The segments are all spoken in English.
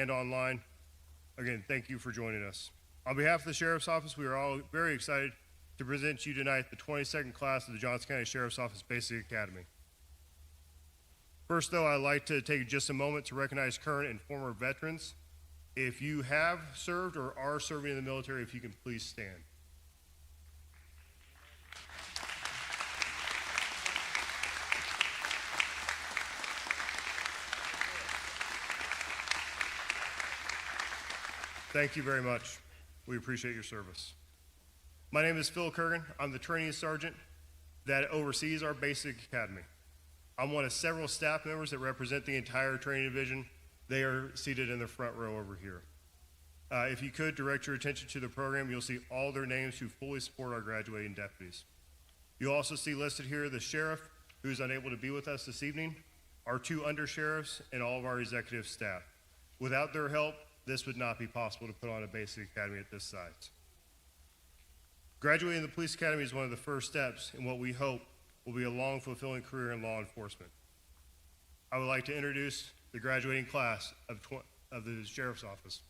and online. Again, thank you for joining us. On behalf of the Sheriff's Office, we are all very excited to present to you tonight the 22nd class of the Johnson County Sheriff's Office Basic Academy. First, though, I'd like to take just a moment to recognize current and former veterans. If you have served or are serving in the military, if you can please stand. Thank you very much. We appreciate your service. My name is Phil Kurgan. I'm the training sergeant that oversees our basic academy. I'm one of several staff members that represent the entire training division. They are seated in the front row over here. If you could direct your attention to the program, you'll see all their names who fully support our graduating deputies. You'll also see listed here the sheriff who's unable to be with us this evening, our 2 undersheriffs, and all of our executive staff. Without their help, this would not be possible to put on a basic academy at this size. Graduating the police academy is one of the first steps in what we hope will be a long, fulfilling career in law enforcement. I would like to introduce the graduating class of the Sheriff's Office.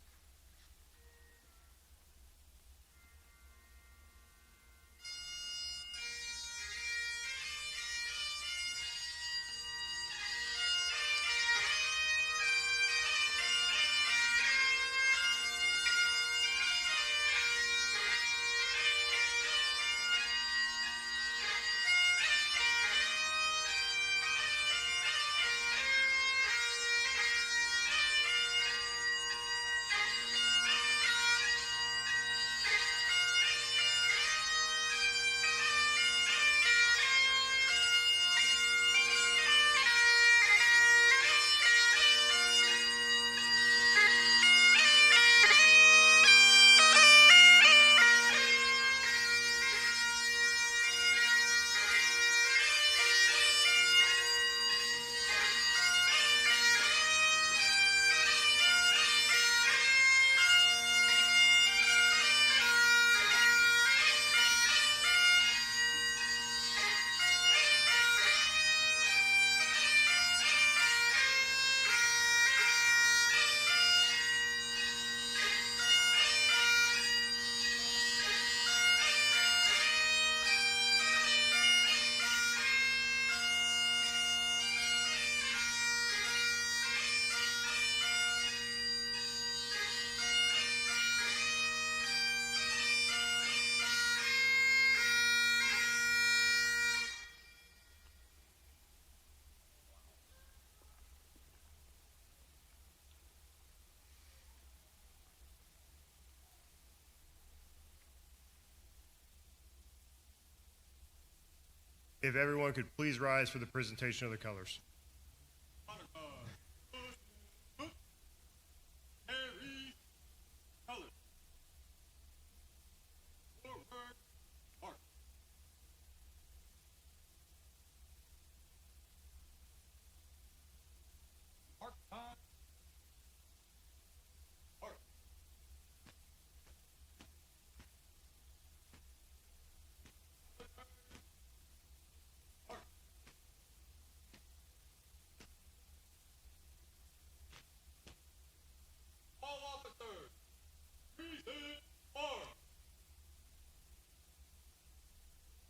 If everyone could please rise for the presentation of the colors.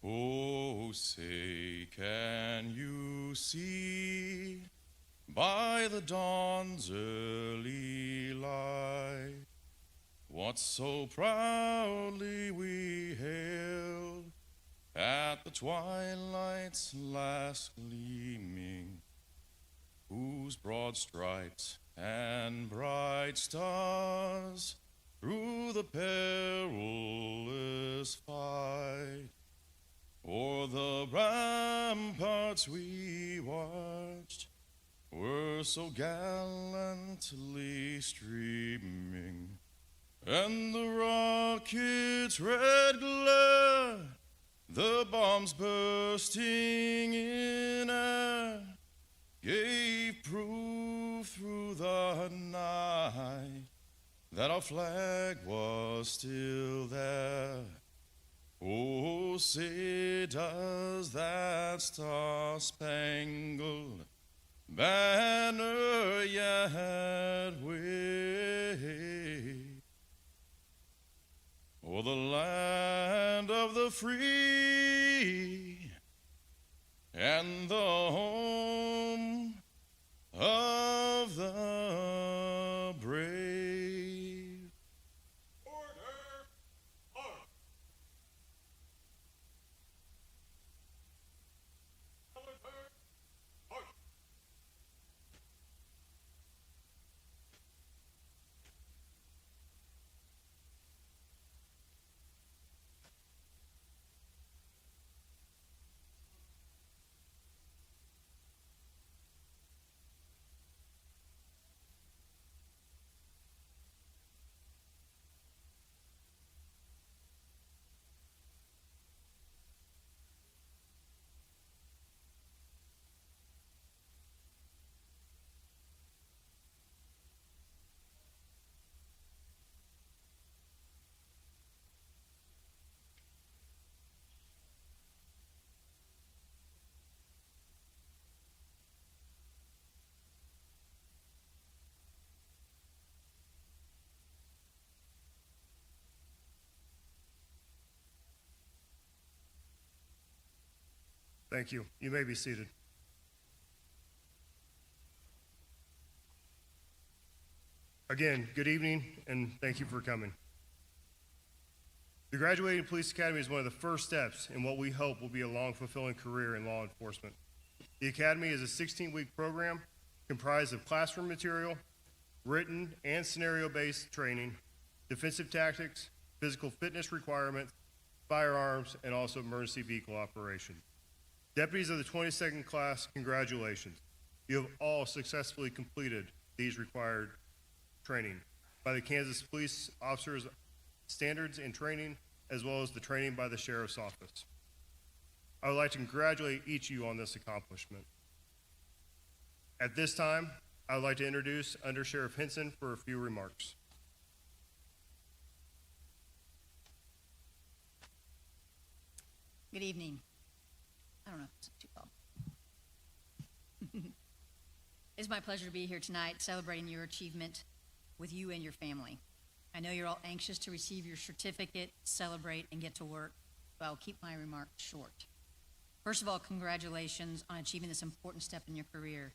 Oh, say, can you see by the dawn's early light what so proudly we hailed at the twilight's last gleaming, whose broad stripes and bright stars through the perilous fight o'er the ramparts we watched were so gallantly streaming, and the rocket's red glare, the bombs bursting in air, gave proof through the night that our flag was still there. Oh, say does that star-spangled banner yet wave free and the home of the brave. Order! March! Military! March! Thank you. You may be seated. Again, good evening, and thank you for coming. The Graduating Police Academy is one of the first steps in what we hope will be a long, fulfilling career in law enforcement. The Academy is a 16-week program comprised of classroom material, written and scenario-based training, defensive tactics, physical fitness requirements, firearms, and also emergency vehicle operations. Deputies of the 22nd class, congratulations. You have all successfully completed these required training by the Kansas Police Officers Standards and Training, as well as the training by the Sheriff's Office. I would like to congratulate each of you on this accomplishment. At this time, I would like to introduce Under Sheriff Henson for a few remarks. Good evening. I don't know if it's too loud. It's my pleasure to be here tonight celebrating your achievement with you and your family. I know you're all anxious to receive your certificate, celebrate, and get to work, so I'll keep my remarks short. First of all, congratulations on achieving this important step in your career.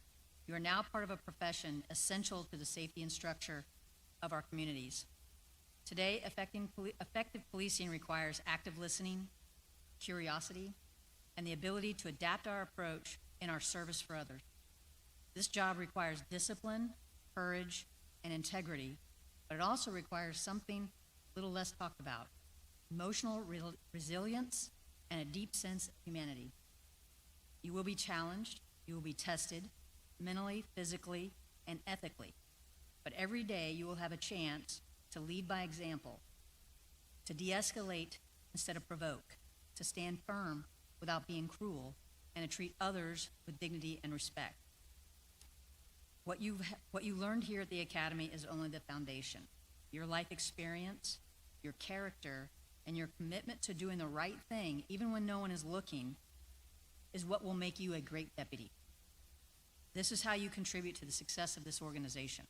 You are now part of a profession essential to the safety and structure of our communities. Today, effective policing requires active listening, curiosity, and the ability to adapt our approach in our service for others. This job requires discipline, courage, and integrity, but it also requires something a little less talked about: emotional resilience and a deep sense of humanity. You will be challenged, you will be tested, mentally, physically, and ethically, but every day you will have a chance to lead by example, to de-escalate instead of provoke, to stand firm without being cruel, and to treat others with dignity and respect. What you learned here at the Academy is only the foundation. Your life experience, your character, and your commitment to doing the right thing, even when no one is looking, is what will make you a great deputy. This is how you contribute to the success of this organization.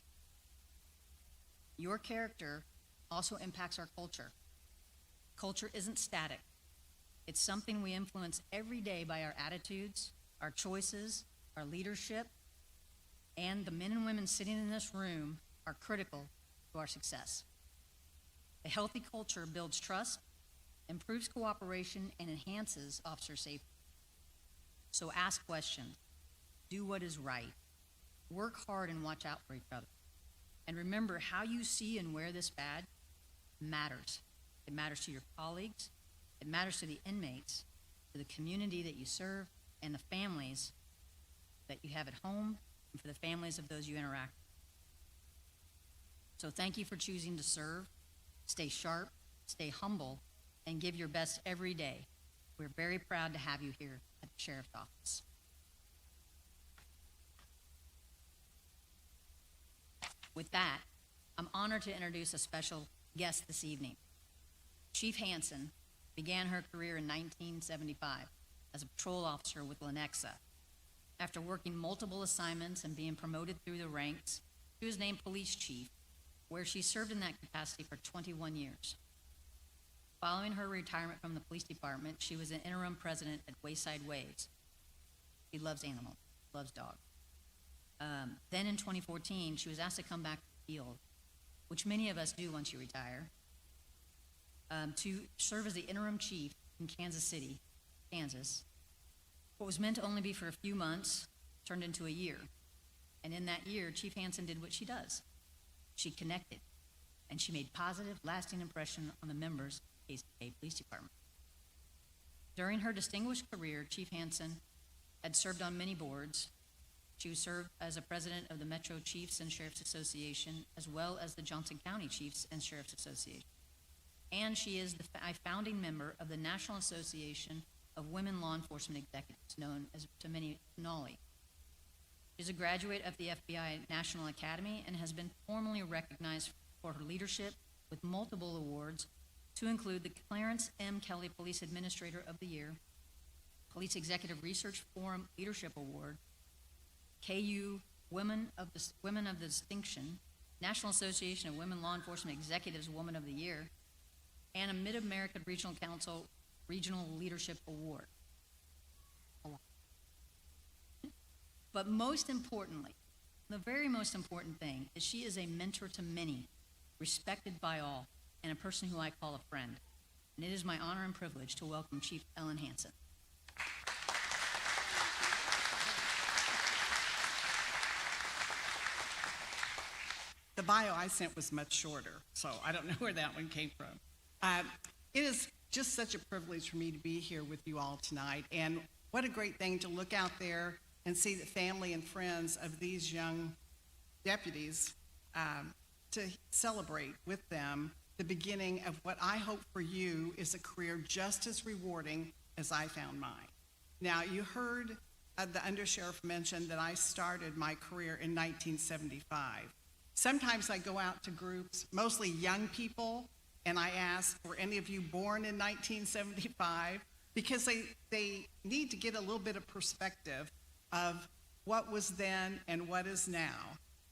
Your character also impacts our culture. Culture isn't static. It's something we influence every day by our attitudes, our choices, our leadership, and the men and women sitting in this room are critical to our success. A healthy culture builds trust, improves cooperation, and enhances officer safety. So ask questions, do what is right, work hard and watch out for each other. And remember, how you see and wear this badge matters. It matters to your colleagues, it matters to the inmates, to the community that you serve, and the families that you have at home, and for the families of those you interact with. So thank you for choosing to serve. Stay sharp, stay humble, and give your best every day. We're very proud to have you here at the Sheriff's Office. With that, I'm honored to introduce a special guest this evening. Chief Hanson began her career in 1975 as a patrol officer with Lenexa. After working multiple assignments and being promoted through the ranks, she was named police chief, where she served in that capacity for 21 years. Following her retirement from the police department, she was an interim president at Wayside Waves. She loves animals, loves dogs. Then in 2014, she was asked to come back to the field, which many of us do once you retire, to serve as the interim chief in Kansas City, Kansas. What was meant to only be for a few months turned into a year. And in that year, Chief Hansen did what she does. She connected, and she made positive, lasting impression on the members of the KCK Police Department. During her distinguished career, Chief Hansen had served on many boards. She served as a president of the Metro Chiefs and Sheriffs Association, as well as the Johnson County Chiefs and Sheriffs Association. And she is a founding member of the National Association of Women Law Enforcement Executives, known as to many NALI. She's a graduate of the FBI National Academy and has been formally recognized for her leadership with multiple awards, to include the Clarence M. Kelly Police Administrator of the Year, Police Executive Research Forum Leadership Award, KU Women of Distinction, National Association of Women Law Enforcement Executives Woman of the Year, and a Mid-American Regional Council Regional Leadership Award. But most importantly, the very most important thing is she is a mentor to many, respected by all, and a person who I call a friend. And it is my honor and privilege to welcome Chief Ellen Hansen. The bio I sent was much shorter, so I don't know where that one came from. It is just such a privilege for me to be here with you all tonight, and what a great thing to look out there and see the family and friends of these young deputies, to celebrate with them the beginning of what I hope for you is a career just as rewarding as I found mine. Now, you heard the undersheriff mention that I started my career in 1975. Sometimes I go out to groups, mostly young people, and I ask, were any of you born in 1975? Because they need to get a little bit of perspective of what was then and what is now.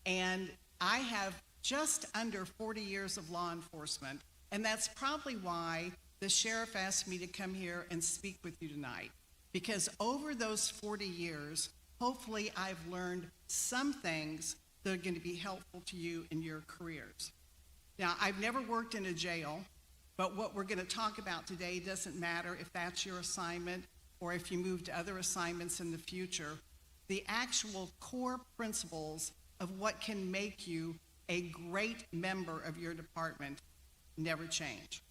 And I have just under 40 years of law enforcement, and that's probably why the sheriff asked me to come here and speak with you tonight. Because over those 40 years, hopefully I've learned some things that are going to be helpful to you in your careers. Now, I've never worked in a jail, but what we're going to talk about today doesn't matter if that's your assignment or if you move to other assignments in the future. The actual core principles of what can make you a great member of your department never change.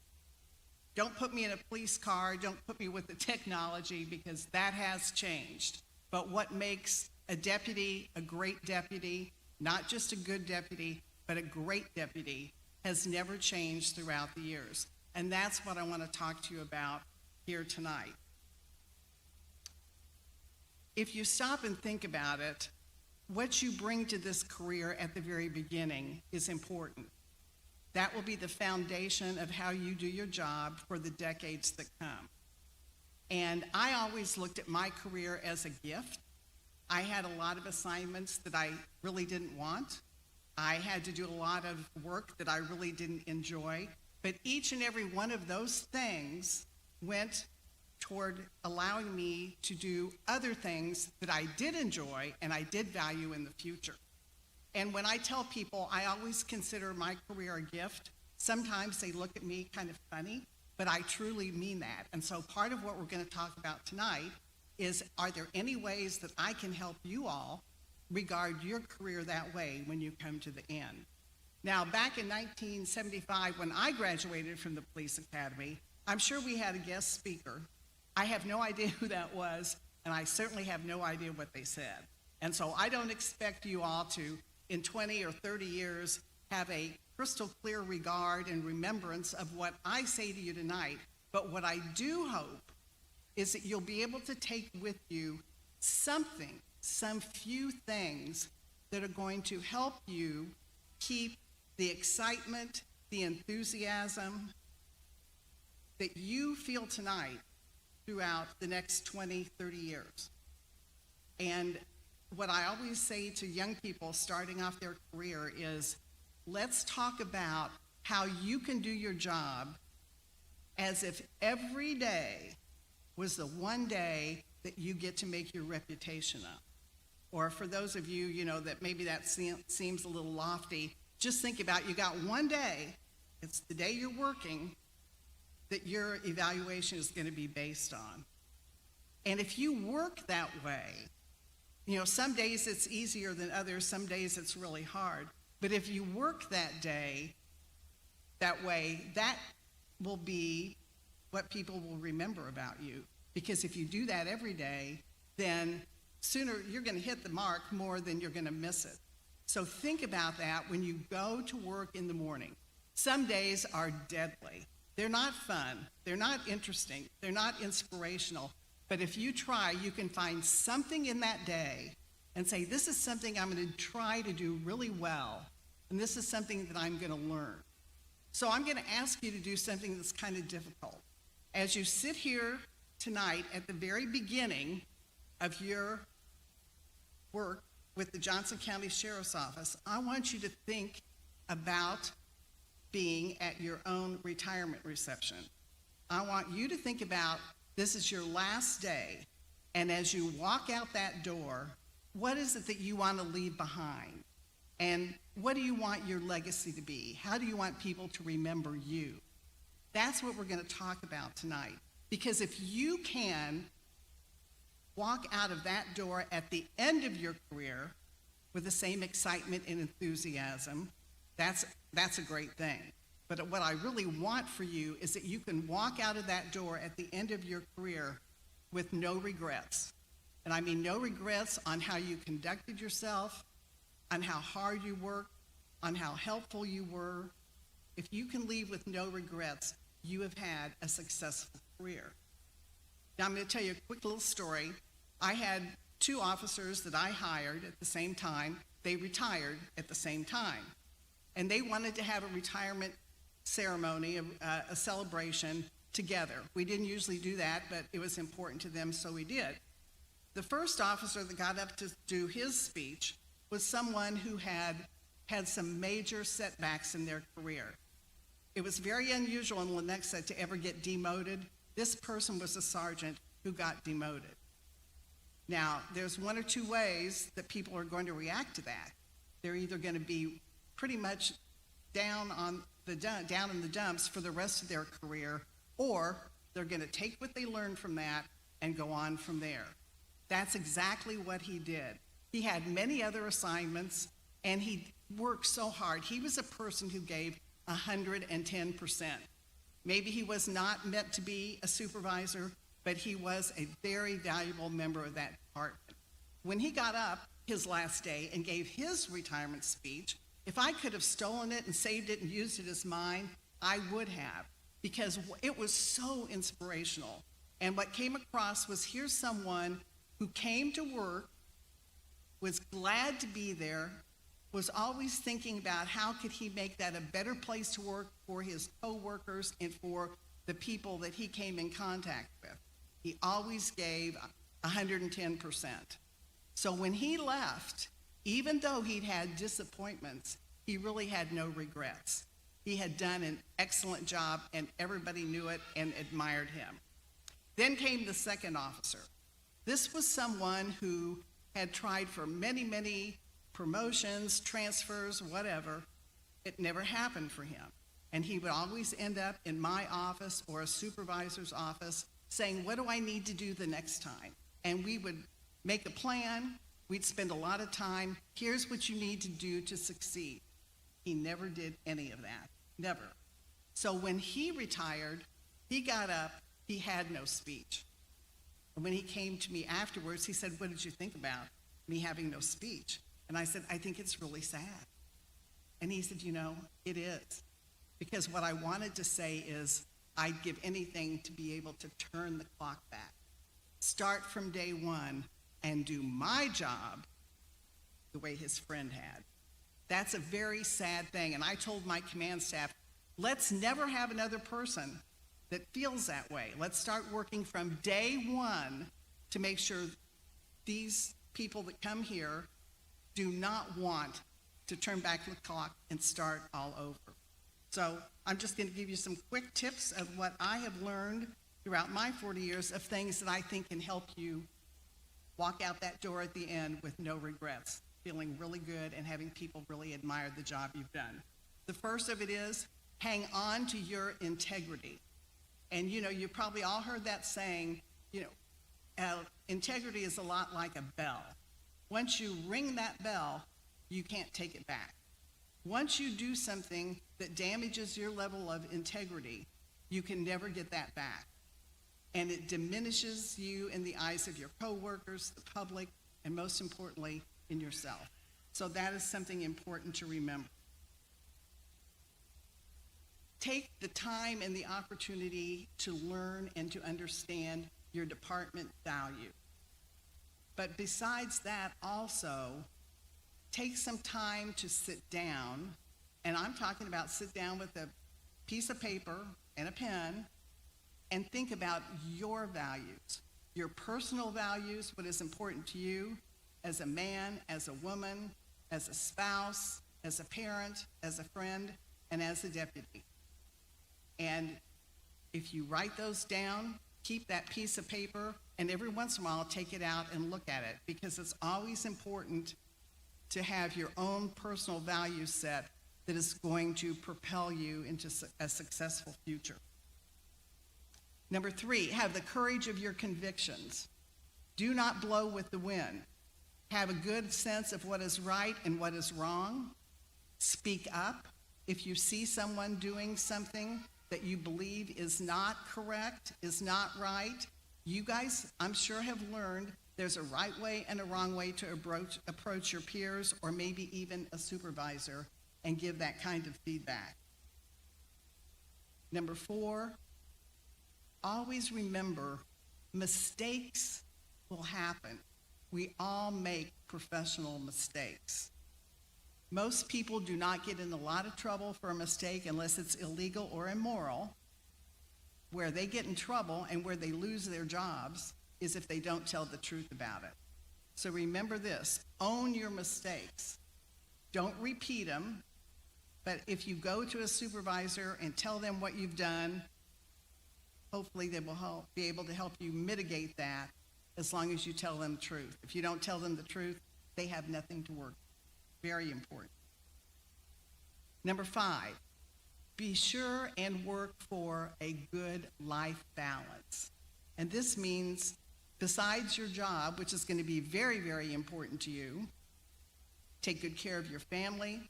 Don't put me in a police car, don't put me with the technology, because that has changed. But what makes a deputy a great deputy, not just a good deputy, but a great deputy, has never changed throughout the years. And that's what I want to talk to you about here tonight. If you stop and think about it, what you bring to this career at the very beginning is important. That will be the foundation of how you do your job for the decades that come. And I always looked at my career as a gift. I had a lot of assignments that I really didn't want. I had to do a lot of work that I really didn't enjoy. But each and every one of those things went toward allowing me to do other things that I did enjoy and I did value in the future. And when I tell people I always consider my career a gift, sometimes they look at me kind of funny, but I truly mean that. And so part of what we're going to talk about tonight is, are there any ways that I can help you all regard your career that way when you come to the end? Now, back in 1975, when I graduated from the police academy, I'm sure we had a guest speaker. I have no idea who that was, and I certainly have no idea what they said. And so I don't expect you all to, in 20 or 30 years, have a crystal clear regard and remembrance of what I say to you tonight. But what I do hope is that you'll be able to take with you something, some few things that are going to help you keep the excitement, the enthusiasm that you feel tonight throughout the next 20, 30 years. And what I always say to young people starting off their career is, let's talk about how you can do your job as if every day was the one day that you get to make your reputation up. Or for those of you, that maybe that seems a little lofty, just think about you got one day, it's the day you're working, that your evaluation is going to be based on. And if you work that way, some days it's easier than others, some days it's really hard. But if you work that day that way, that will be what people will remember about you. Because if you do that every day, then sooner you're going to hit the mark more than you're going to miss it. So think about that when you go to work in the morning. Some days are deadly. They're not fun. They're not interesting. They're not inspirational. But if you try, you can find something in that day and say, this is something I'm going to try to do really well, and this is something that I'm going to learn. So I'm going to ask you to do something that's kind of difficult. As you sit here tonight at the very beginning of your work with the Johnson County Sheriff's Office, I want you to think about being at your own retirement reception. I want you to think about this is your last day, and as you walk out that door, what is it that you want to leave behind? And what do you want your legacy to be? How do you want people to remember you? That's what we're going to talk about tonight. Because if you can walk out of that door at the end of your career with the same excitement and enthusiasm, that's a great thing. But what I really want for you is that you can walk out of that door at the end of your career with no regrets. And I mean no regrets on how you conducted yourself, on how hard you worked, on how helpful you were. If you can leave with no regrets, you have had a successful career. Now I'm going to tell you a quick little story. I had 2 officers that I hired at the same time. They retired at the same time. And they wanted to have a retirement ceremony, a celebration together. We didn't usually do that, but it was important to them, so we did. The first officer that got up to do his speech was someone who had some major setbacks in their career. It was very unusual in Lenexa to ever get demoted. This person was a sergeant who got demoted. Now, there's 1 or 2 ways that people are going to react to that. They're either going to be pretty much down in the dumps for the rest of their career, or they're going to take what they learned from that and go on from there. That's exactly what he did. He had many other assignments, and he worked so hard. He was a person who gave 110%. Maybe he was not meant to be a supervisor, but he was a very valuable member of that department. When he got up his last day and gave his retirement speech, if I could have stolen it and saved it and used it as mine, I would have, because it was so inspirational. And what came across was, here's someone who came to work, was glad to be there, was always thinking about how could he make that a better place to work for his coworkers and for the people that he came in contact with. He always gave 110%. So when he left, even though he'd had disappointments, he really had no regrets. He had done an excellent job, and everybody knew it and admired him. Then came the second officer. This was someone who had tried for many, many promotions, transfers, whatever. It never happened for him. And he would always end up in my office or a supervisor's office saying, what do I need to do the next time? And we would make a plan. We'd spend a lot of time. Here's what you need to do to succeed. He never did any of that. Never. So when he retired, he got up. He had no speech. And when he came to me afterwards, he said, what did you think about me having no speech? And I said, I think it's really sad. And he said, it is. Because what I wanted to say is, I'd give anything to be able to turn the clock back, start from day one, and do my job the way his friend had. That's a very sad thing. And I told my command staff, let's never have another person that feels that way. Let's start working from day one to make sure these people that come here do not want to turn back the clock and start all over. So I'm just going to give you some quick tips of what I have learned throughout my 40 years of things that I think can help you walk out that door at the end with no regrets, feeling really good and having people really admire the job you've done. The first of it is hang on to your integrity. And you probably all heard that saying, integrity is a lot like a bell. Once you ring that bell, you can't take it back. Once you do something that damages your level of integrity, you can never get that back. And it diminishes you in the eyes of your coworkers, the public, and most importantly, in yourself. So that is something important to remember. Take the time and the opportunity to learn and to understand your department value. But besides that, also, take some time to sit down, and I'm talking about sit down with a piece of paper and a pen, and think about your values, your personal values, what is important to you as a man, as a woman, as a spouse, as a parent, as a friend, and as a deputy. And if you write those down, keep that piece of paper, and every once in a while take it out and look at it, because it's always important to have your own personal value set that is going to propel you into a successful future. Number 3, have the courage of your convictions. Do not blow with the wind. Have a good sense of what is right and what is wrong. Speak up if you see someone doing something that you believe is not correct, is not right. You guys, I'm sure, have learned there's a right way and a wrong way to approach your peers or maybe even a supervisor and give that kind of feedback. Number 4, always remember, mistakes will happen. We all make professional mistakes. Most people do not get in a lot of trouble for a mistake unless it's illegal or immoral. Where they get in trouble and where they lose their jobs is if they don't tell the truth about it. So remember this, own your mistakes. Don't repeat them, but if you go to a supervisor and tell them what you've done, hopefully they will be able to help you mitigate that as long as you tell them the truth. If you don't tell them the truth, they have nothing to work with. Very important. Number 5, be sure and work for a good life balance. And this means, besides your job, which is going to be very, very important to you, take good care of your family,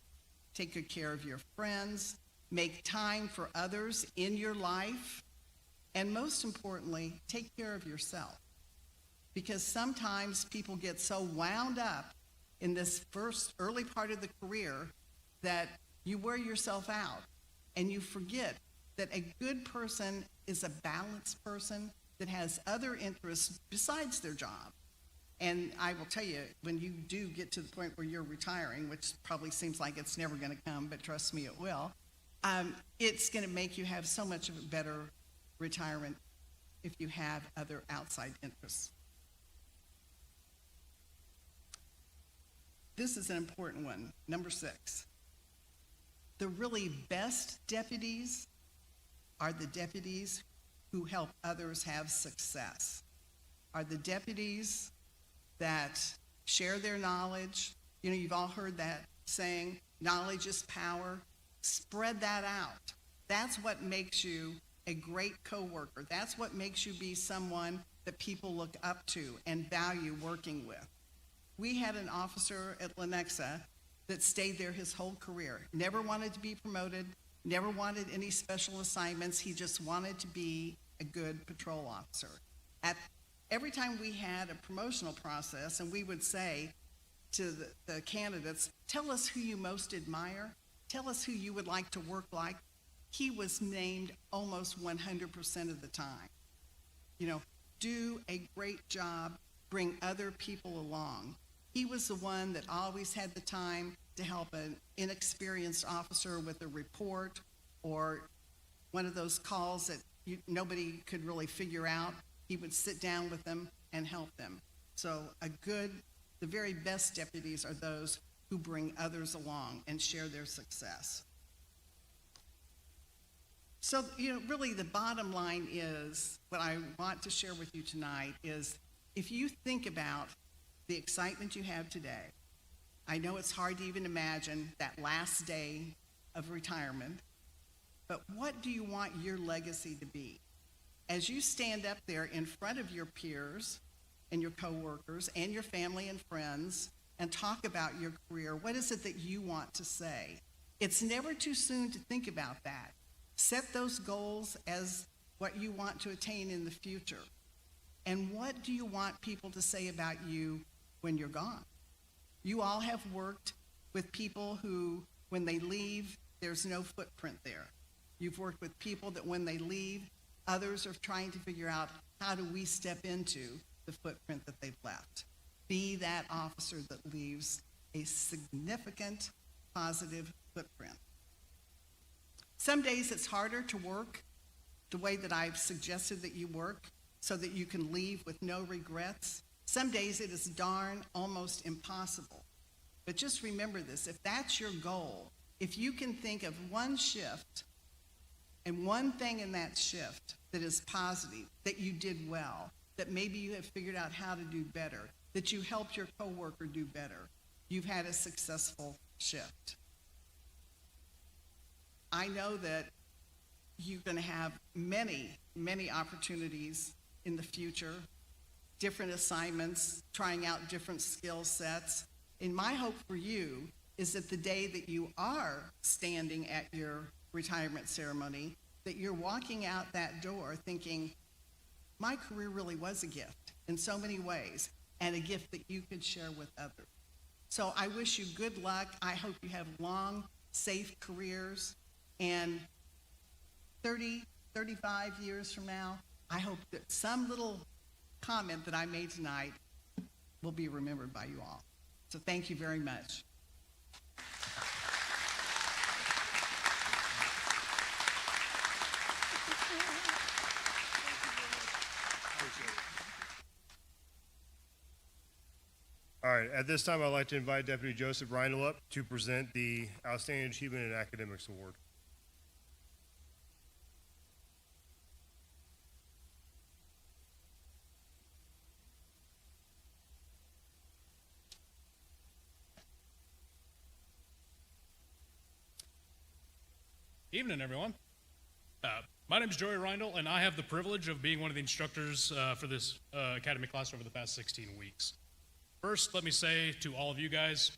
take good care of your friends, make time for others in your life, and most importantly, take care of yourself. Because sometimes people get so wound up in this first early part of the career that you wear yourself out and you forget that a good person is a balanced person that has other interests besides their job. And I will tell you, when you do get to the point where you're retiring, which probably seems like it's never going to come, but trust me, it will, it's going to make you have so much of a better retirement if you have other outside interests. This is an important one, number 6. The really best deputies are the deputies who help others have success, are the deputies that share their knowledge. You've all heard that saying, knowledge is power. Spread that out. That's what makes you a great coworker. That's what makes you be someone that people look up to and value working with. We had an officer at Lenexa that stayed there his whole career, never wanted to be promoted, never wanted any special assignments. He just wanted to be a good patrol officer. Every time we had a promotional process, and we would say to the candidates, tell us who you most admire, tell us who you would like to work like, he was named almost 100% of the time. Do a great job, bring other people along. He was the one that always had the time to help an inexperienced officer with a report or one of those calls that nobody could really figure out. He would sit down with them and help them. So the very best deputies are those who bring others along and share their success. So, really the bottom line is, what I want to share with you tonight is, if you think about the excitement you have today, I know it's hard to even imagine that last day of retirement, but what do you want your legacy to be? As you stand up there in front of your peers and your coworkers and your family and friends and talk about your career, what is it that you want to say? It's never too soon to think about that. Set those goals as what you want to attain in the future. And what do you want people to say about you when you're gone? You all have worked with people who, when they leave, there's no footprint there. You've worked with people that when they leave, others are trying to figure out, how do we step into the footprint that they've left? Be that officer that leaves a significant positive footprint. Some days it's harder to work the way that I've suggested that you work, so that you can leave with no regrets. Some days it is darn almost impossible. But just remember this, if that's your goal, if you can think of one shift and one thing in that shift that is positive, that you did well, that maybe you have figured out how to do better, that you helped your coworker do better, you've had a successful shift. I know that you're going to have many, many opportunities in the future, different assignments, trying out different skill sets. And my hope for you is that the day that you are standing at your retirement ceremony, that you're walking out that door thinking, my career really was a gift in so many ways, and a gift that you could share with others. So I wish you good luck. I hope you have long, safe careers. And 30, 35 years from now, I hope that some little comment that I made tonight will be remembered by you all. So thank you very much. All right, at this time, I'd like to invite Deputy Joseph Reindl up to present the Outstanding Achievement in Academics Award. Evening, everyone. My name is Joey Reindl, and I have the privilege of being one of the instructors for this academy class over the past 16 weeks. First, let me say to all of you guys,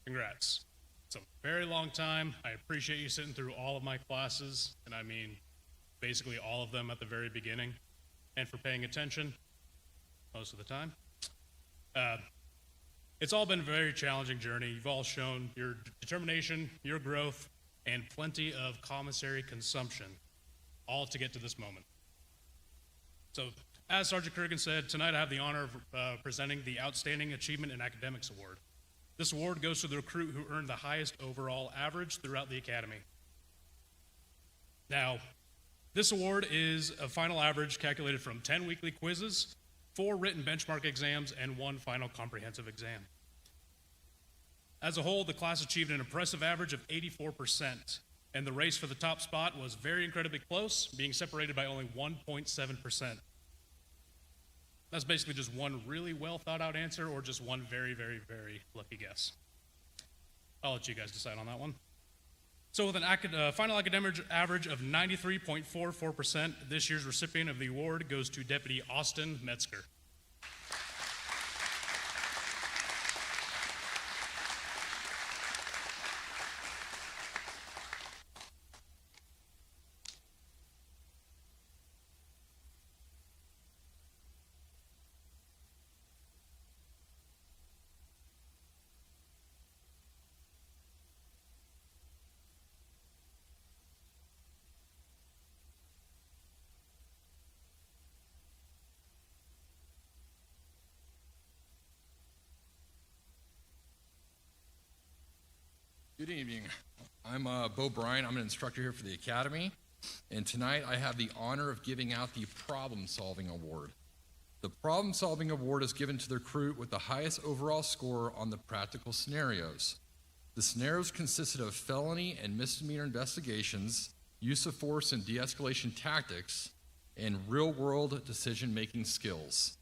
congrats. It's a very long time. I appreciate you sitting through all of my classes, and I mean basically all of them at the very beginning, and for paying attention most of the time. It's all been a very challenging journey. You've all shown your determination, your growth, and plenty of commissary consumption, all to get to this moment. So, as Sergeant Kurgan said, tonight I have the honor of presenting the Outstanding Achievement in Academics Award. This award goes to the recruit who earned the highest overall average throughout the academy. Now, this award is a final average calculated from 10 weekly quizzes, 4 written benchmark exams, and 1 final comprehensive exam. As a whole, the class achieved an impressive average of 84%, and the race for the top spot was very incredibly close, being separated by only 1.7%. That's basically just one really well thought out answer or just one very, very, very lucky guess. I'll let you guys decide on that one. So with a final academic average of 93.44%, this year's recipient of the award goes to Deputy Austin Metzger. Good evening. I'm Bo Bryan. I'm an instructor here for the Academy, and tonight I have the honor of giving out the Problem Solving Award. The Problem Solving Award is given to the recruit with the highest overall score on the practical scenarios. The scenarios consisted of felony and misdemeanor investigations, use of force and de-escalation tactics, and real-world decision-making skills.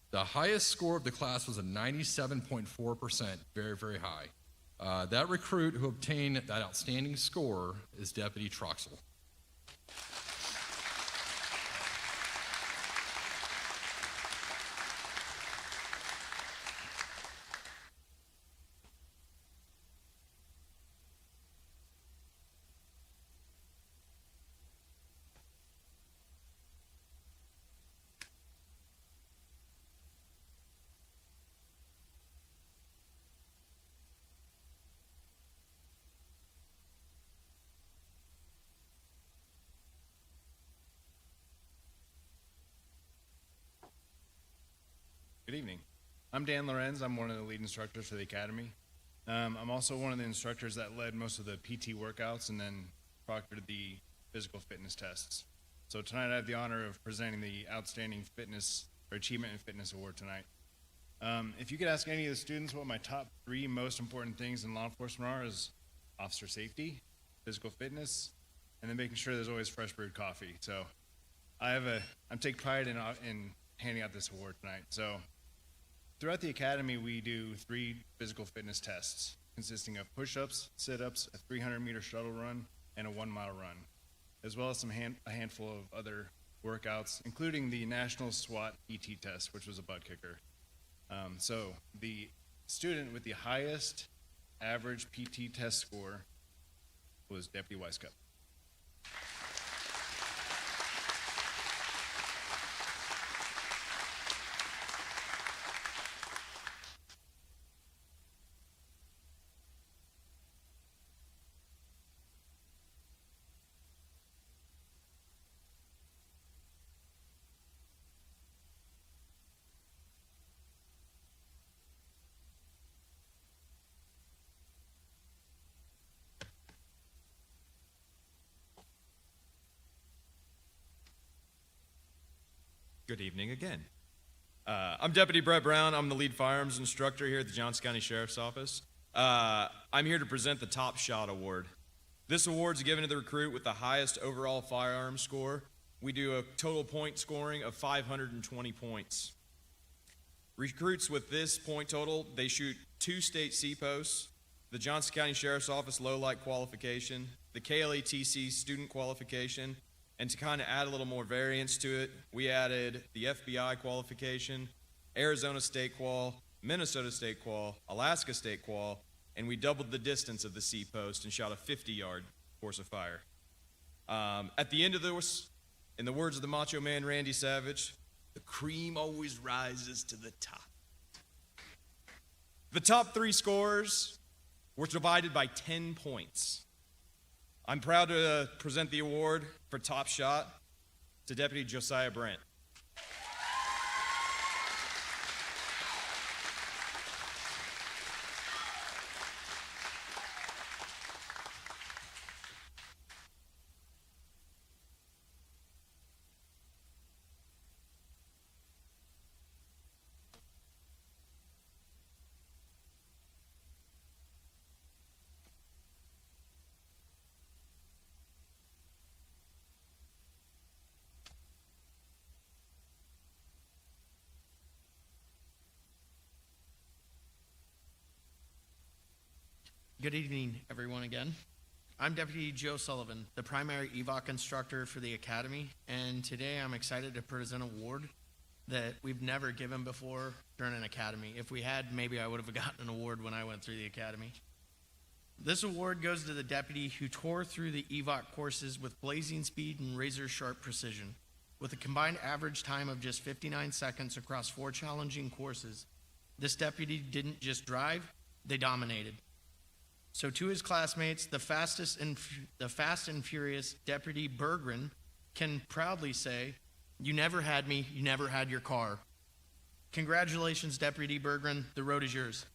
The highest score of the class was a 97.4%, very, very high. That recruit who obtained that outstanding score is Deputy Troxel. Good evening. I'm Dan Lorenz. I'm one of the lead instructors for the Academy. I'm also one of the instructors that led most of the PT workouts and then proctored the physical fitness tests. So tonight I have the honor of presenting the Outstanding Fitness or Achievement in Fitness Award tonight. If you could ask any of the students what my top 3 most important things in law enforcement are is officer safety, physical fitness, and then making sure there's always fresh brewed coffee. So I'm take pride in handing out this award tonight. So throughout the Academy, we do 3 physical fitness tests consisting of push-ups, sit-ups, a 300-meter shuttle run, and a 1-mile run, as well as a handful of other workouts, including the National SWAT PT test, which was a butt kicker. So the student with the highest average PT test score was Deputy Weiskup. Good evening again. I'm Deputy Brett Brown. I'm the lead firearms instructor here at the Johnson County Sheriff's Office. I'm here to present the Top Shot Award. This award is given to the recruit with the highest overall firearm score. We do a total point scoring of 520 points. Recruits with this point total, they shoot 2 state C-posts, the Johnson County Sheriff's Office low light qualification, the KLETC student qualification, and to kind of add a little more variance to it, we added the FBI qualification, Arizona State Qual, Minnesota State Qual, Alaska State Qual, and we doubled the distance of the C-post and shot a 50-yard course of fire. At the end of this, in the words of the Macho Man Randy Savage, the cream always rises to the top. The top 3 scores were divided by 10 points. I'm proud to present the award for Top Shot to Deputy Josiah Brent. Good evening, everyone, again. I'm Deputy Joe Sullivan, the primary EVOC instructor for the Academy, and today I'm excited to present an award that we've never given before during an Academy. If we had, maybe I would have gotten an award when I went through the Academy. This award goes to the deputy who tore through the EVOC courses with blazing speed and razor-sharp precision. With a combined average time of just 59 seconds across 4 challenging courses, this deputy didn't just drive, they dominated. So to his classmates, the fast and furious Deputy Berggren can proudly say, "You never had me, you never had your car." Congratulations, Deputy Berggren, the road is yours.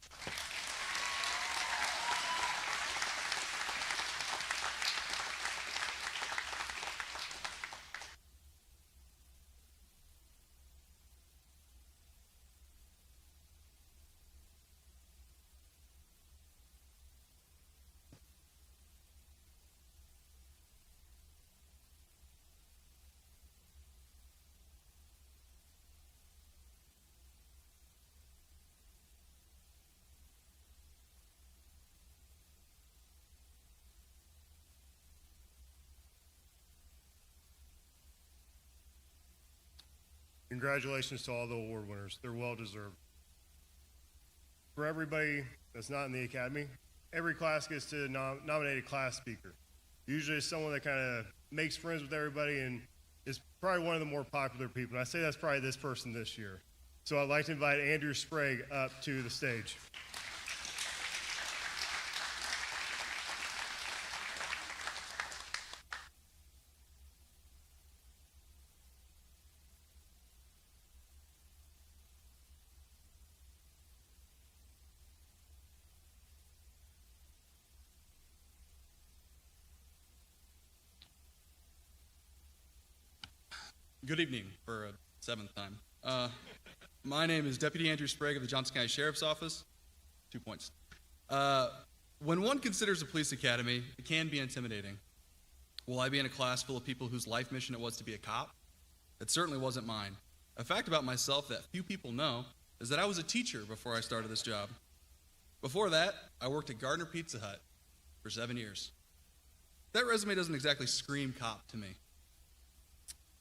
Congratulations to all the award winners. They're well deserved. For everybody that's not in the Academy, every class gets to nominate a class speaker. Usually it's someone that kind of makes friends with everybody and is probably one of the more popular people. And I say that's probably this person this year. So I'd like to invite Andrew Sprague up to the stage. Good evening for a seventh time. My name is Deputy Andrew Sprague of the Johnson County Sheriff's Office. 2 points. When one considers a police academy, it can be intimidating. Will I be in a class full of people whose life mission it was to be a cop? It certainly wasn't mine. A fact about myself that few people know is that I was a teacher before I started this job. Before that, I worked at Gardner Pizza Hut for 7 years. That resume doesn't exactly scream cop to me.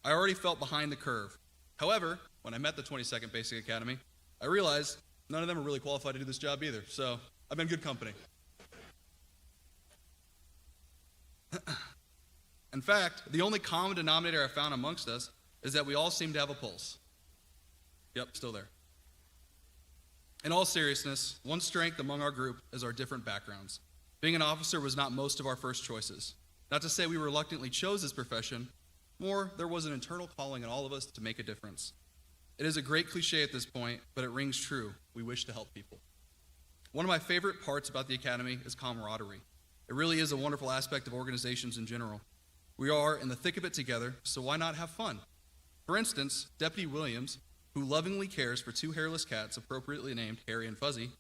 I already felt behind the curve. However, when I met the 22nd Basic Academy, I realized none of them are really qualified to do this job either, so I've been good company. In fact, the only common denominator I found amongst us is that we all seem to have a pulse. Yep, still there. In all seriousness, one strength among our group is our different backgrounds. Being an officer was not most of our first choices. Not to say we reluctantly chose this profession, more, there was an internal calling in all of us to make a difference. It is a great cliche at this point, but it rings true. We wish to help people. One of my favorite parts about the Academy is camaraderie. It really is a wonderful aspect of organizations in general. We are in the thick of it together, so why not have fun? For instance, Deputy Williams, who lovingly cares for two hairless cats appropriately named Harry and Fuzzy,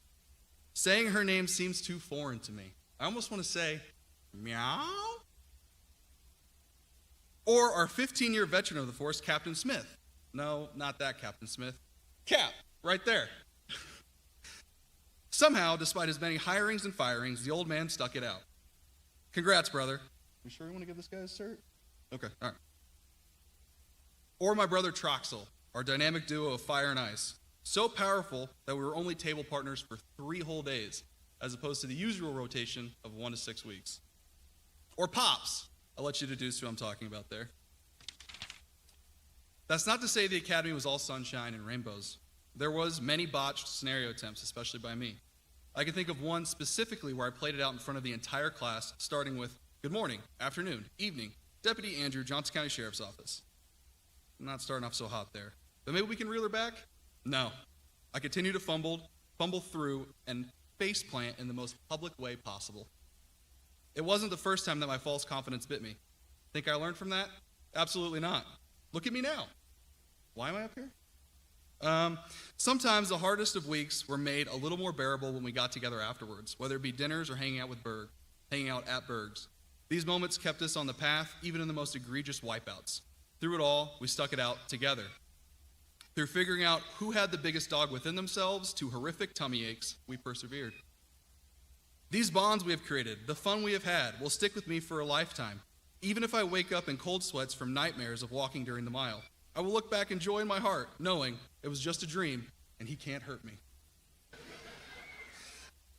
saying her name seems too foreign to me. I almost want to say, meow? Or our 15-year veteran of the force, Captain Smith. No, not that Captain Smith. Cap, right there. Somehow, despite his many hirings and firings, the old man stuck it out. Congrats, brother. You sure you want to give this guy a cert? Okay, all right. Or my brother Troxel, our dynamic duo of fire and ice. So powerful that we were only table partners for 3 whole days, as opposed to the usual rotation of 1 to 6 weeks. Or Pops. I'll let you deduce who I'm talking about there. That's not to say the Academy was all sunshine and rainbows. There was many botched scenario attempts, especially by me. I can think of one specifically where I played it out in front of the entire class, starting with, good morning, afternoon, evening, Deputy Andrew, Johnson County Sheriff's Office. I'm not starting off so hot there. But maybe we can reel her back? No. I continue to fumble through, and faceplant in the most public way possible. It wasn't the first time that my false confidence bit me. Think I learned from that? Absolutely not. Look at me now. Why am I up here? Sometimes the hardest of weeks were made a little more bearable when we got together afterwards, whether it be dinners or hanging out at Berg's. These moments kept us on the path, even in the most egregious wipeouts. Through it all, we stuck it out together. Through figuring out who had the biggest dog within themselves to horrific tummy aches, we persevered. These bonds we have created, the fun we have had, will stick with me for a lifetime. Even if I wake up in cold sweats from nightmares of walking during the mile, I will look back in joy in my heart, knowing it was just a dream and he can't hurt me.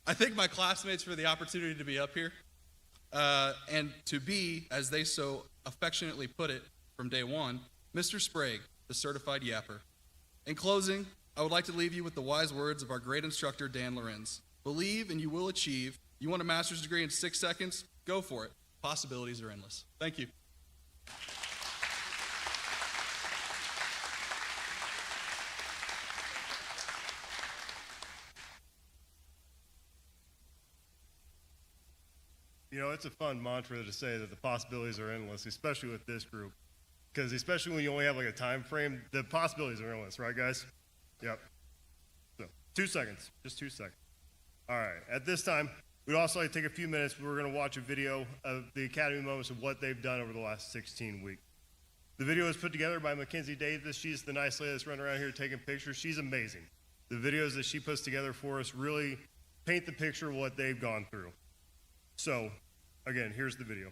I thank my classmates for the opportunity to be up here and to be, as they so affectionately put it from day one, Mr. Sprague, the certified yapper. In closing, I would like to leave you with the wise words of our great instructor, Dan Lorenz. Believe and you will achieve. You want a master's degree in 6 seconds? Go for it. Possibilities are endless. Thank you. You know, it's a fun mantra to say that the possibilities are endless, especially with this group. Because especially when you only have like a time frame, the possibilities are endless, right, guys? Yep. So, 2 seconds. Just 2 seconds. All right. At this time, we'd also like to take a few minutes. We're going to watch a video of the Academy moments of what they've done over the last 16 weeks. The video is put together by Mackenzie Davis. She's the nice lady that's running around here taking pictures. She's amazing. The videos that she puts together for us really paint the picture of what they've gone through. So, again, here's the video.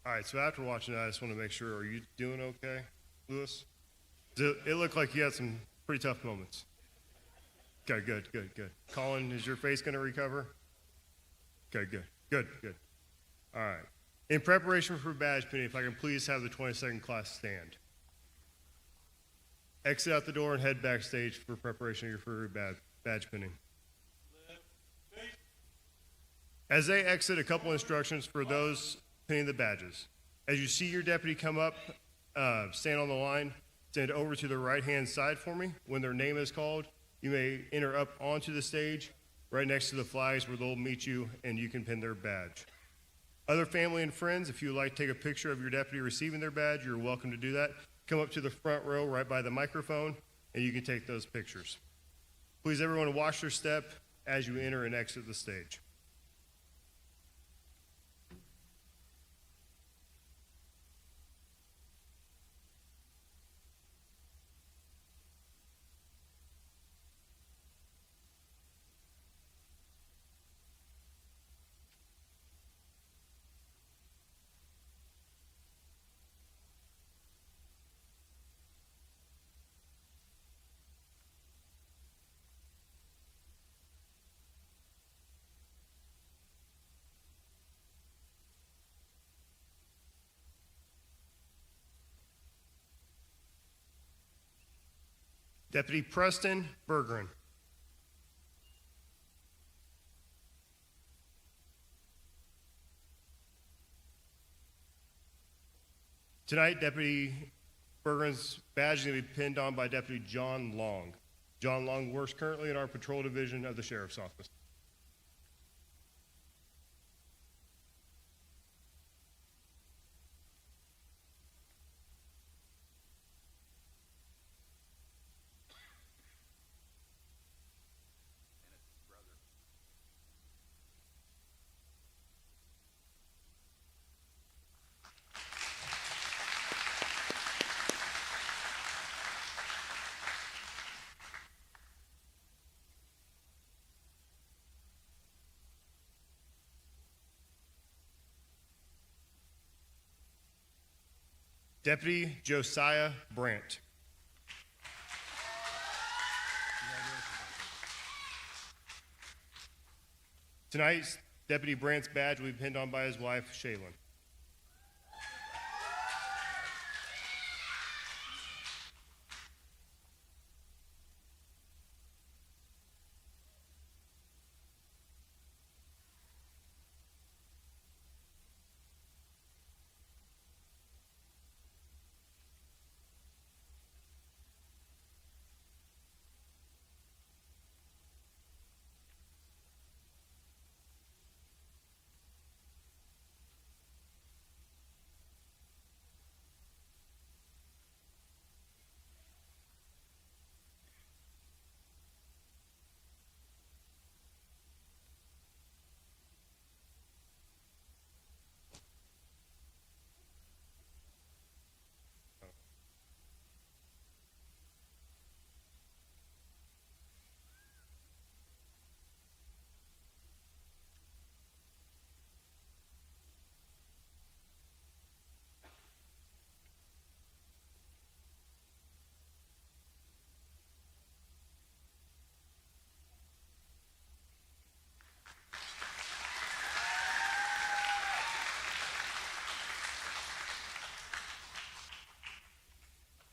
All right, so after watching that, I just want to make sure, are you doing okay, Lewis? It looked like you had some pretty tough moments. Okay, good. Colin, is your face going to recover? Okay, good. All right. In preparation for badge pinning, if I can please have the 22nd class stand. Exit out the door and head backstage for preparation for your badge pinning. As they exit, a couple instructions for those pinning the badges. As you see your deputy come up, stand on the line, stand over to the right-hand side for me. When their name is called, you may enter up onto the stage right next to the flags where they'll meet you and you can pin their badge. Other family and friends, if you would like to take a picture of your deputy receiving their badge, you're welcome to do that. Come up to the front row right by the microphone and you can take those pictures. Please everyone watch their step as you enter and exit the stage. Deputy Preston Bergeron. Tonight, Deputy Bergeron's badge is going to be pinned on by Deputy John Long. John Long works currently in our patrol division of the Sheriff's Office. Deputy Josiah Brandt. Tonight's Deputy Brandt's badge will be pinned on by his wife, Shaylin.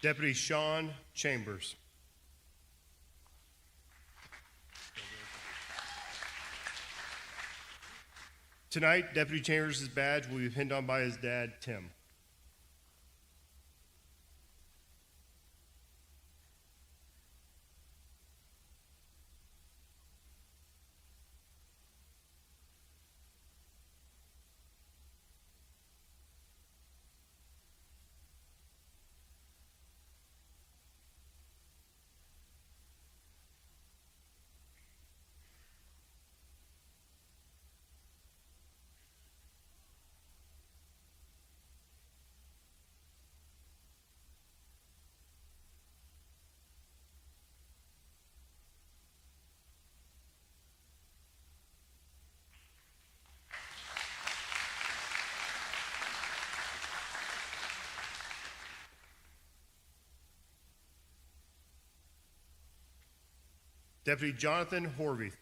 Deputy Sean Chambers. Tonight, Deputy Chambers' badge will be pinned on by his dad, Tim. Deputy Jonathan Horvath.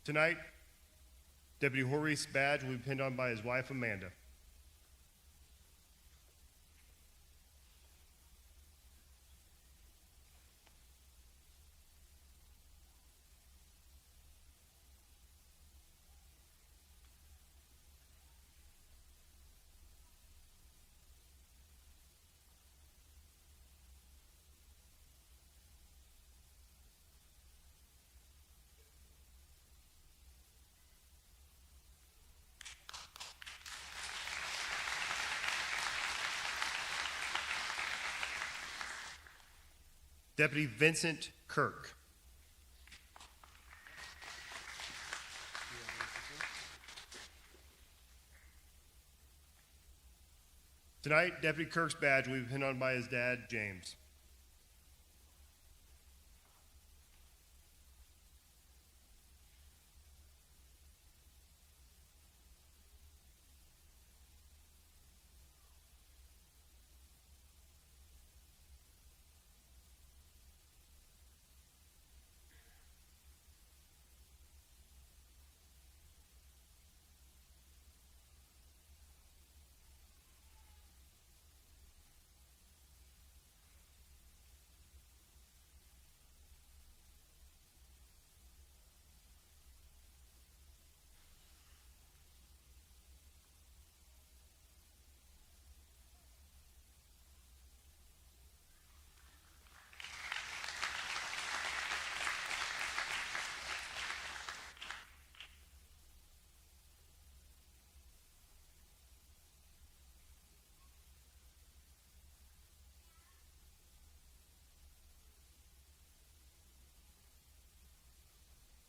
Tonight, Deputy Horvath's badge will be pinned on by his wife, Amanda. Deputy Vincent Kirk. Tonight, Deputy Kirk's badge will be pinned on by his dad, James.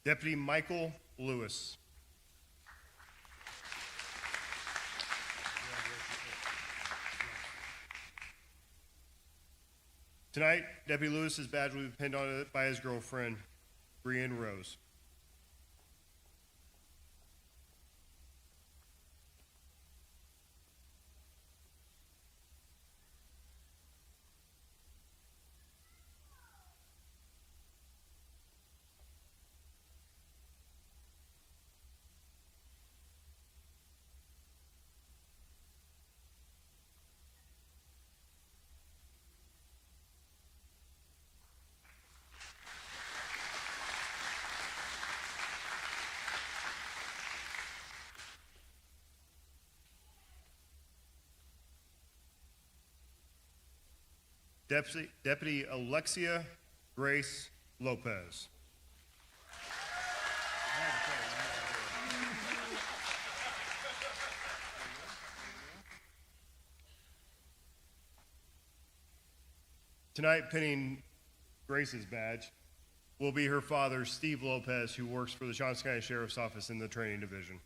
Deputy Michael Lewis. Tonight, Deputy Lewis's badge will be pinned on it by his girlfriend, Brienne Rose. Deputy Alexia Grace Lopez. Tonight, pinning Grace's badge will be her father, Steve Lopez, who works for the Johnson County Sheriff's Office in the training division.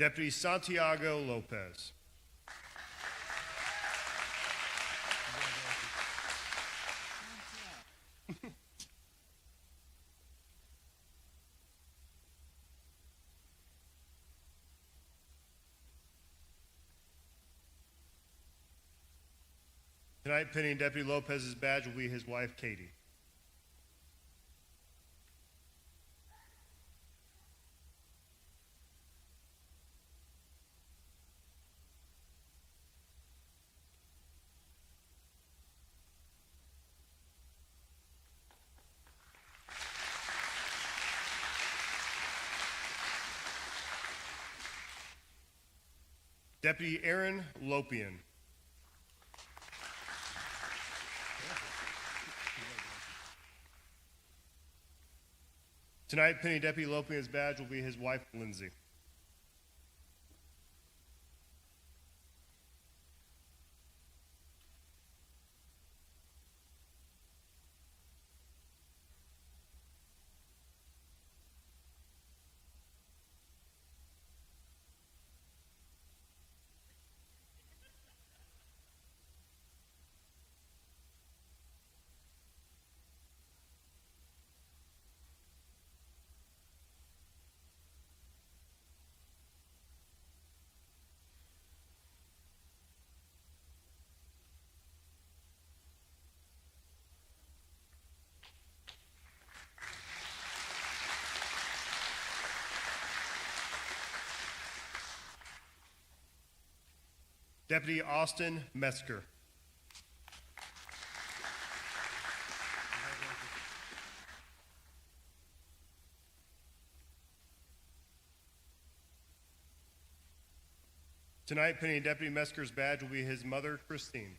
Deputy Santiago Lopez. Tonight, pinning Deputy Lopez's badge will be his wife, Katie. Deputy Aaron Lopian. Tonight, pinning Deputy Lopian's badge will be his wife, Lindsay. Deputy Austin Metzger. Tonight, pinning Deputy Metzger's badge will be his mother, Christine.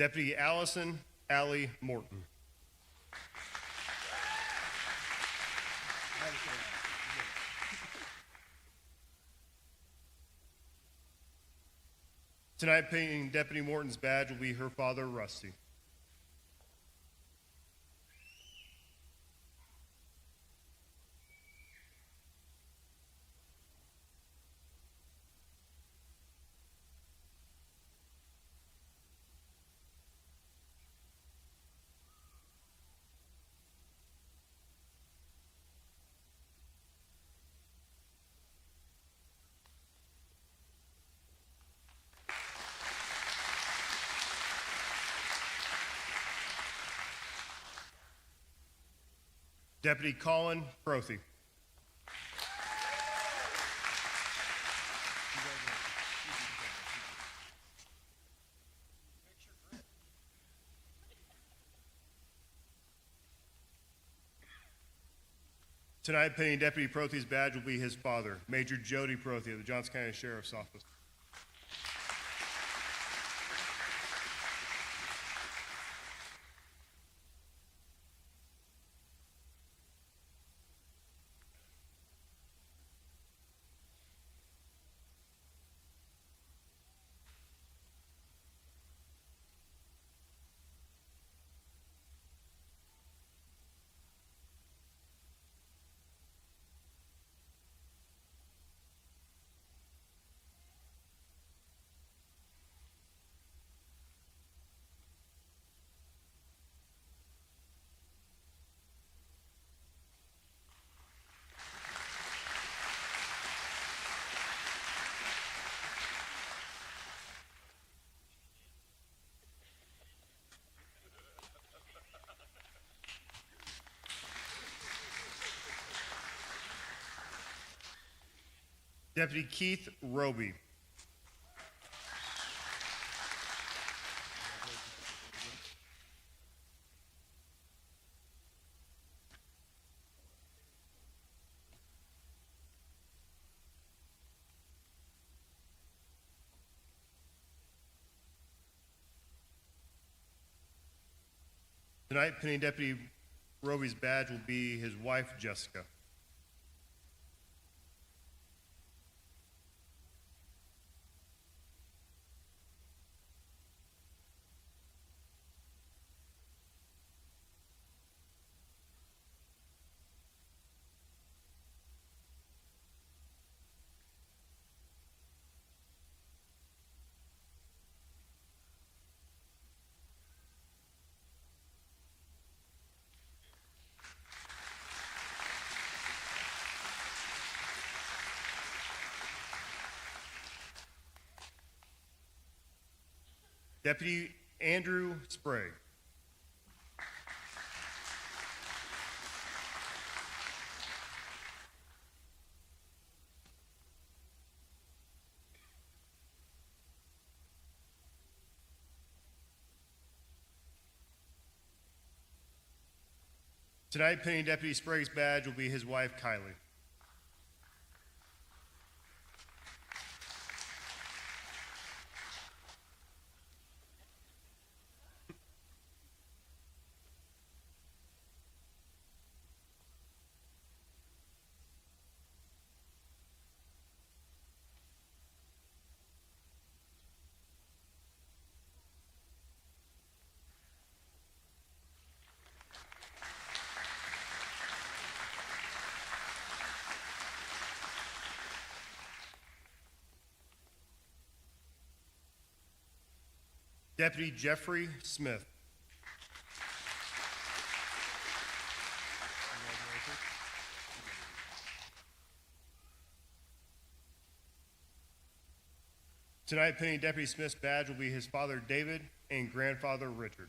Deputy Allison Allie Morton. Tonight, pinning Deputy Morton's badge will be her father, Rusty. Deputy Colin Prothy. Tonight, pinning Deputy Prothy's badge will be his father, Major Jody Prothy of the Johnson County Sheriff's Office. Deputy Keith Roby. Tonight, pinning Deputy Roby's badge will be his wife, Jessica. Deputy Andrew Sprague. Tonight, pinning Deputy Sprague's badge will be his wife, Kylie. Deputy Jeffrey Smith. Tonight, pinning Deputy Smith's badge will be his father, David, and grandfather, Richard.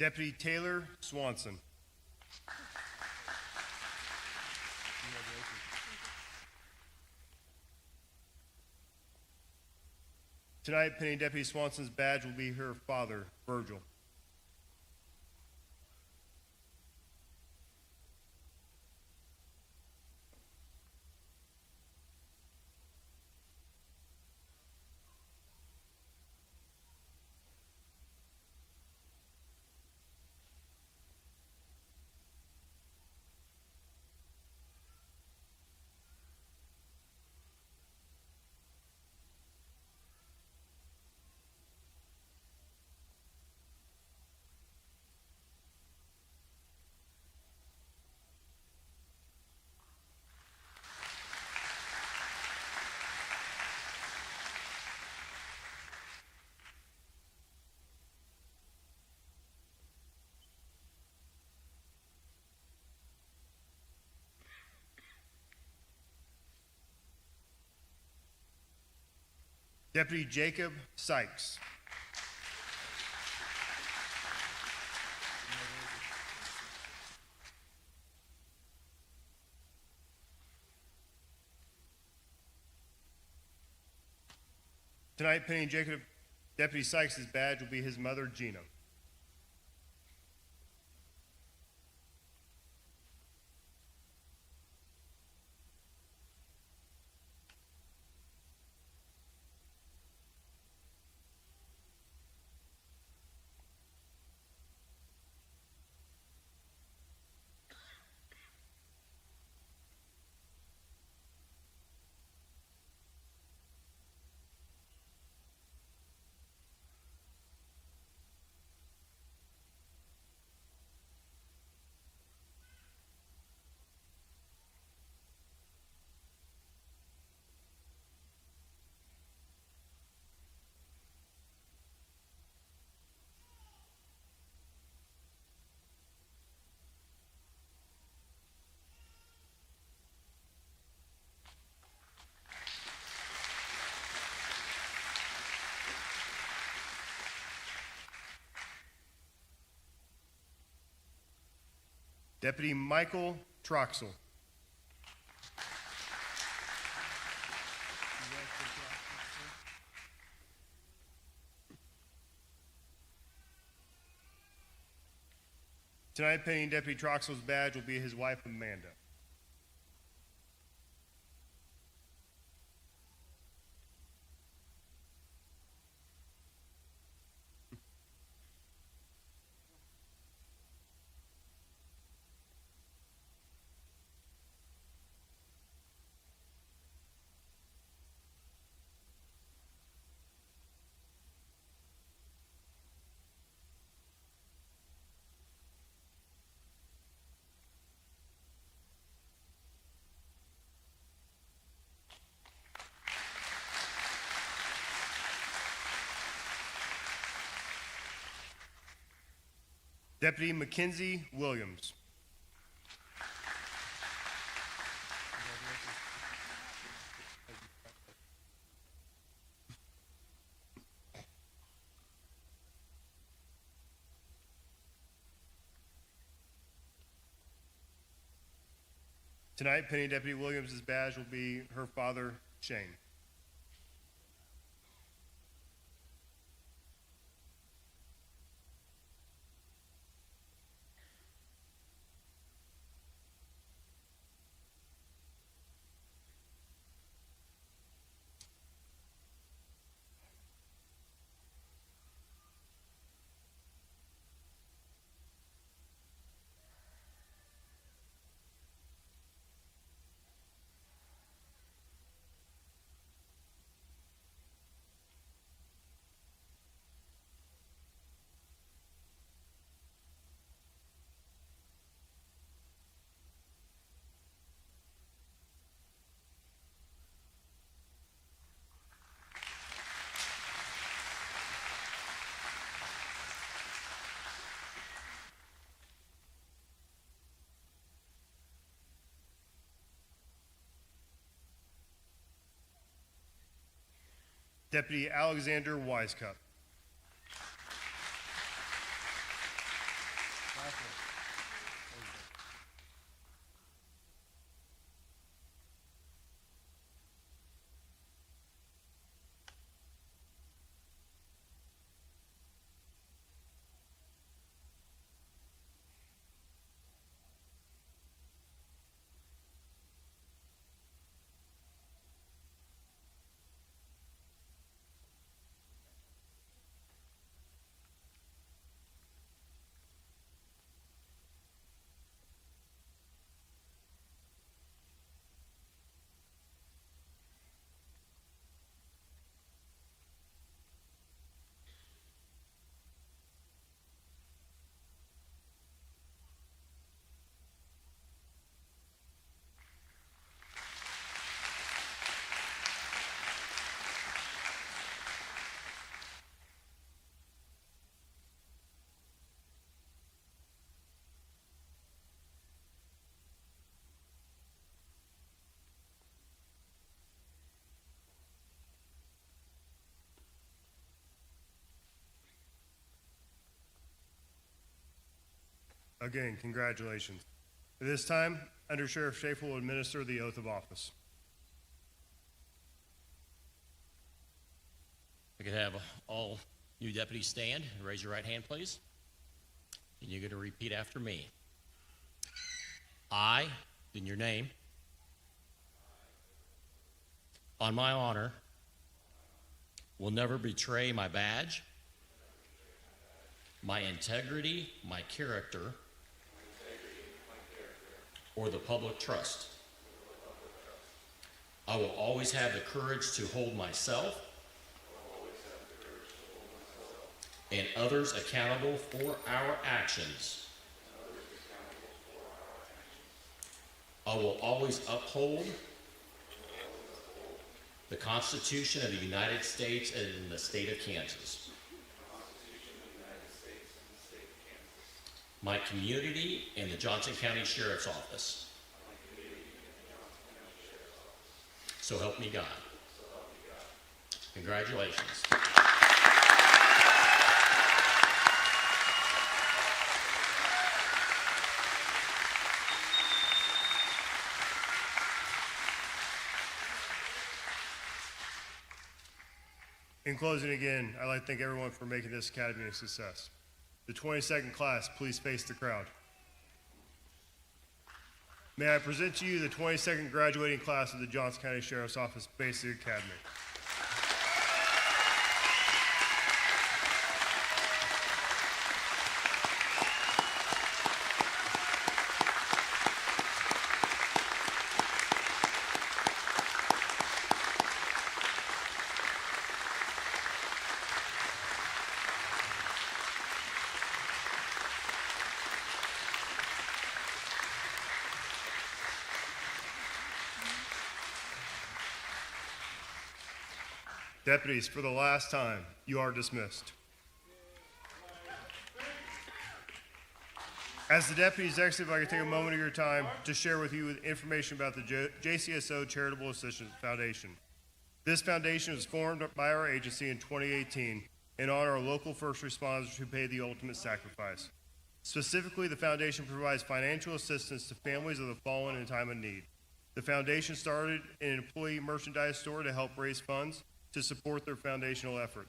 Deputy Taylor Swanson. Tonight, pinning Deputy Swanson's badge will be her father, Virgil. Deputy Jacob Sykes. Tonight, pinning Jacob Deputy Sykes' badge will be his mother, Gina. Deputy Michael Troxel. Tonight, pinning Deputy Troxel's badge will be his wife, Amanda. Deputy Mackenzie Williams. Tonight, pinning Deputy Williams' badge will be her father, Shane. Deputy Alexander Wisecup. Again, congratulations. At this time, Under Sheriff Schaefer will administer the oath of office. I could have all you deputies stand and raise your right hand, please. And you're going to repeat after me. I, then your name, on my honor, will never betray my badge, my integrity, my character, or the public trust. I will always have the courage to hold myself and others accountable for our actions. I will always uphold the Constitution of the United States and the state of Kansas, my community and the Johnson County Sheriff's Office. So help me God. Congratulations. In closing again, I'd like to thank everyone for making this academy a success. The 22nd class, please face the crowd. May I present to you the 22nd graduating class of the Johnson County Sheriff's Office Basic Academy. Deputies, for the last time, you are dismissed. As the deputies exit, if I could take a moment of your time to share with you information about the JCSO Charitable Assistance Foundation. This foundation was formed by our agency in 2018 in honor of local first responders who paid the ultimate sacrifice. Specifically, the foundation provides financial assistance to families of the fallen in time of need. The foundation started an employee merchandise store to help raise funds to support their foundational effort.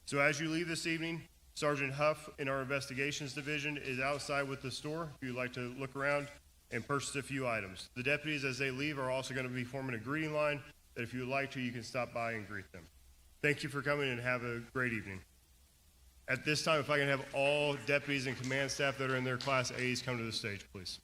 So as you leave this evening, Sergeant Huff in our investigations division is outside with the store if you'd like to look around and purchase a few items. The deputies, as they leave, are also going to be forming a greeting line that if you would like to, you can stop by and greet them. Thank you for coming and have a great evening. At this time, if I can have all deputies and command staff that are in their Class A's come to the stage, please.